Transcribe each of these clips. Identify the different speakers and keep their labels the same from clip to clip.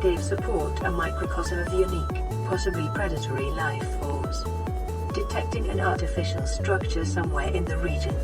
Speaker 1: gave support a microcosm of unique, possibly predatory life forms, detecting an artificial structure somewhere in the region.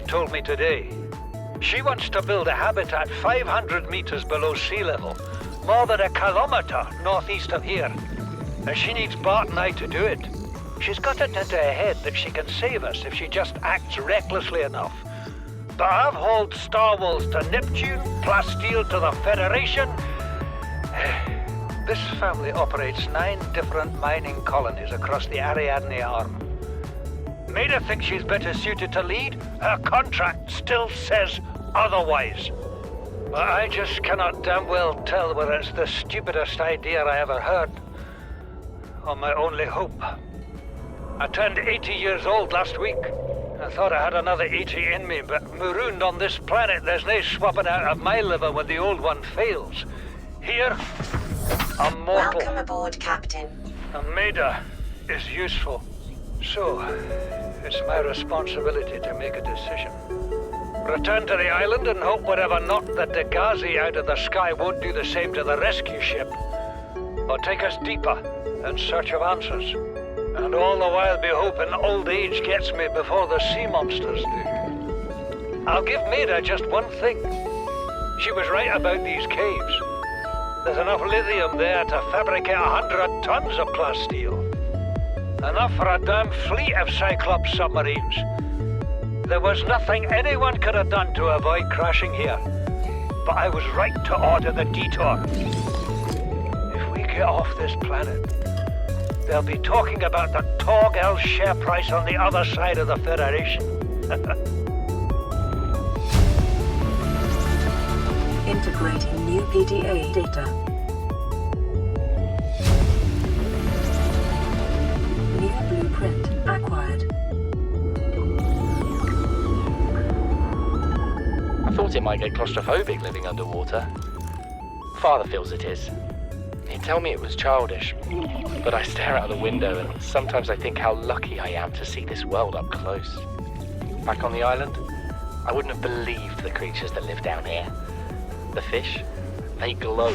Speaker 2: Told me today. She wants to build a habitat 500 meters below sea level, more than a kilometer northeast of here. And she needs Bart and I to do it. She's got it into her head that she can save us if she just acts recklessly enough. But I've hauled Star Wars to Neptune, Plasteel to the Federation. This family operates 9 different mining colonies across the Ariadne Arm. Maida thinks she's better suited to lead. Her contract still says otherwise. But I just cannot damn well tell whether it's the stupidest idea I ever heard, or my only hope. I turned 80 years old last week. I thought I had another 80 in me, but marooned on this planet, there's no swapping out of my liver when the old one fails. Here, I'm mortal.
Speaker 3: Welcome aboard, Captain.
Speaker 2: And Maida is useful. So, it's my responsibility to make a decision. Return to the island and hope whatever knocked the Degasi out of the sky won't do the same to the rescue ship. Or take us deeper in search of answers. And all the while be hoping old age gets me before the sea monsters do. I'll give Maida just one thing. She was right about these caves. There's enough lithium there to fabricate 100 tons of plasteel. Enough for a damn fleet of Cyclops submarines. There was nothing anyone could have done to avoid crashing here. But I was right to order the detour. If we get off this planet, they'll be talking about the Torgal share price on the other side of the Federation.
Speaker 1: Integrating new PDA data. New blueprint acquired.
Speaker 4: I thought it might get claustrophobic living underwater. Father feels it is.
Speaker 3: He'd tell me it was childish, but I stare out of the window and sometimes I think how lucky I am to see this world up close. Back on the island, I wouldn't have believed the creatures that live down here. The fish, they glow.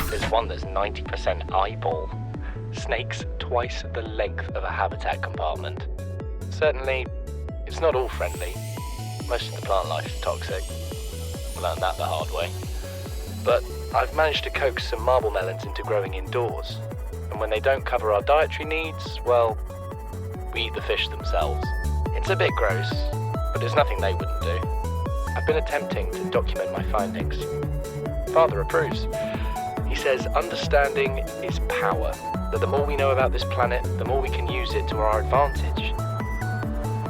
Speaker 3: There's one that's 90% eyeball. Snakes twice the length of a habitat compartment. Certainly, it's not all friendly. Most of the plant life is toxic. Learned that the hard way. But I've managed to coax some marble melons into growing indoors. And when they don't cover our dietary needs, well, we eat the fish themselves. It's a bit gross, but there's nothing they wouldn't do. I've been attempting to document my findings. Father approves. He says understanding is power, that the more we know about this planet, the more we can use it to our advantage.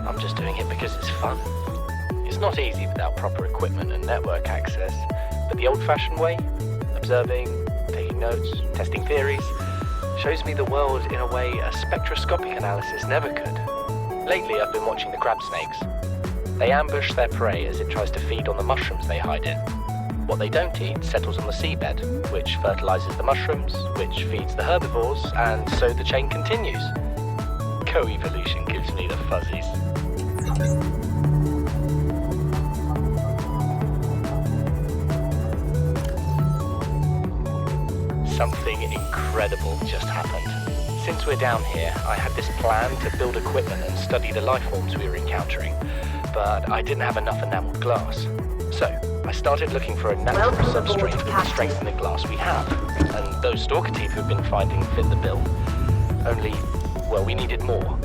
Speaker 3: I'm just doing it because it's fun. It's not easy without proper equipment and network access, but the old-fashioned way, observing, taking notes, testing theories, shows me the world in a way a spectroscopic analysis never could. Lately I've been watching the crab snakes. They ambush their prey as it tries to feed on the mushrooms they hide in. What they don't eat settles on the seabed, which fertilizes the mushrooms, which feeds the herbivores, and so the chain continues. Co-evolution gives me the fuzzies. Something incredible just happened. Since we're down here, I had this plan to build equipment and study the life forms we were encountering, but I didn't have enough enameled glass. So, I started looking for a natural substrate that would strengthen the glass we have, and those stalker teeth we've been finding fit the bill. Only, well, we needed more.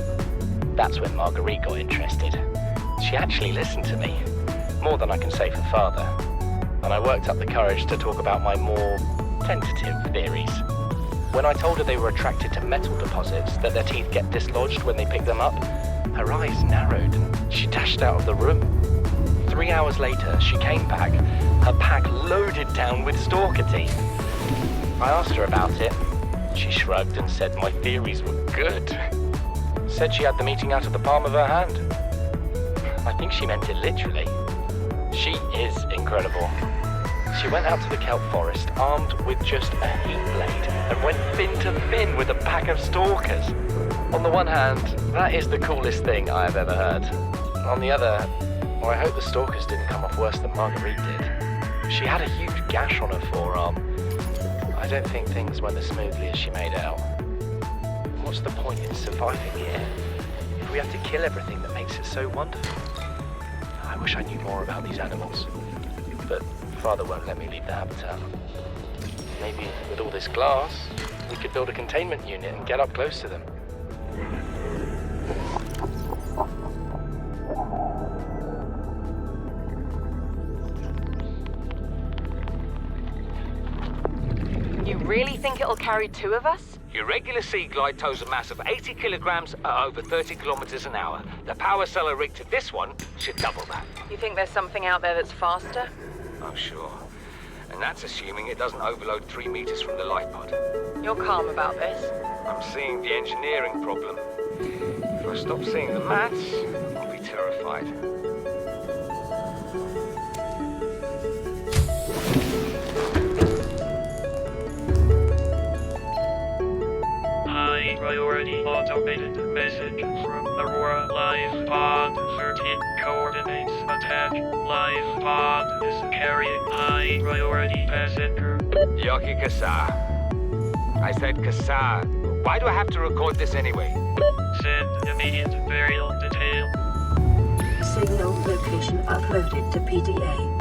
Speaker 3: That's when Marguerite got interested. She actually listened to me, more than I can say for Father, and I worked up the courage to talk about my more tentative theories. When I told her they were attracted to metal deposits, that their teeth get dislodged when they pick them up, her eyes narrowed and she dashed out of the room. 3 hours later, she came back, her pack loaded down with stalker teeth. I asked her about it. She shrugged and said my theories were good. Said she had the meeting out of the palm of her hand. I think she meant it literally. She is incredible. She went out to the kelp forest armed with just a heat blade and went fin to fin with a pack of stalkers. On the one hand, that is the coolest thing I have ever heard. On the other, well, I hope the stalkers didn't come off worse than Marguerite did. She had a huge gash on her forearm. I don't think things went as smoothly as she made out. What's the point in surviving here if we have to kill everything that makes it so wonderful? I wish I knew more about these animals, but Father won't let me leave the habitat. Maybe with all this glass, we could build a containment unit and get up close to them.
Speaker 4: You really think it'll carry 2 of us?
Speaker 5: Your regular sea glide tows a mass of 80 kilograms at over 30 kilometers an hour. The power cellar rig to this one should double that.
Speaker 4: You think there's something out there that's faster?
Speaker 5: Oh, sure. And that's assuming it doesn't overload 3 meters from the life pod.
Speaker 4: You're calm about this.
Speaker 5: I'm seeing the engineering problem. If I stop seeing the maths, I'll be terrified.
Speaker 6: High priority automated message from Aurora Live Pod 13 coordinates attached. Live Pod is carrying high priority passenger.
Speaker 5: Yoki Kasa. I said Kasa. Why do I have to record this anyway?
Speaker 6: Send immediate burial detail.
Speaker 1: Signal location uploaded to PDA.